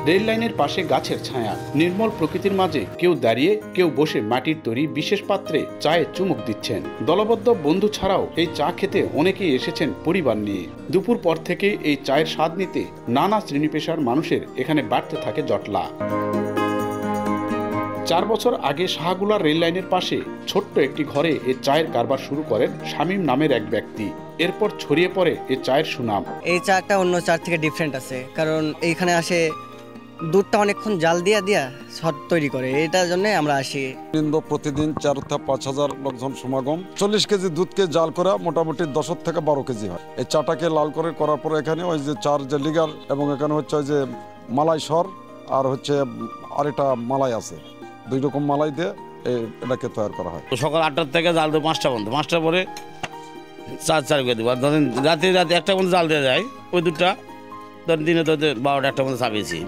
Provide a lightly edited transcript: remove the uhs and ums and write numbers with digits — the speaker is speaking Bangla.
রেল লাইনের পাশে গাছের ছায়া, নির্মল প্রকৃতির মাঝে কেউ দাঁড়িয়ে কেউ বসে মাটির তৈরি বিশেষ পাত্রে চায়ে চুমুক দিচ্ছেন। দলবদ্ধ বন্ধু ছাড়াও এই চা খেতে অনেকেই এসেছেন পরিবার নিয়ে। দুপুর পর থেকে এই চায়ের স্বাদ নিতে নানা শ্রেণী পেশার মানুষের এখানে বাড়তে থাকে জটলা। 4 বছর আগে শাহগুলার রেল লাইনের পাশে ছোট্ট একটি ঘরে এই চায়ের কারবার শুরু করেন শামীম নামের এক ব্যক্তি। এরপর ছড়িয়ে পড়ে এই চায়ের সুনাম। এই চাটা অন্য চা থেকে ডিফারেন্ট আছে, কারণ এইখানে আসে দুধটা অনেকক্ষণ জাল দিয়া শট তৈরি করে, এটার জন্য আমরা আসি। প্রতিদিন 4 থেকে 5 হাজার লোকজন সমাগম। 40 কেজি দুধকে জাল করা মোটামুটি 10 থেকে 12 কেজি হয়। এই চাটাকে লাল করে করার পরে এখানে ওই যে চার যে লিগার এবং এখানে হচ্ছে ওই যে মালাই সর আর হচ্ছে আরেকটা মালাই আছে, 2 রকম মালাই দিয়ে এটাকে তৈরি করা হয়। সকাল 8টা থেকে জাল দেবো 5টা পর্যন্ত, 5টার পরে চার করে দেবো। আর ধরেন রাতে 1টা পর্যন্ত জাল দেওয়া যায়, ওই দুধটা ধরেন দিনে তো 12টা 1টা পর্যন্ত চাপিয়েছি।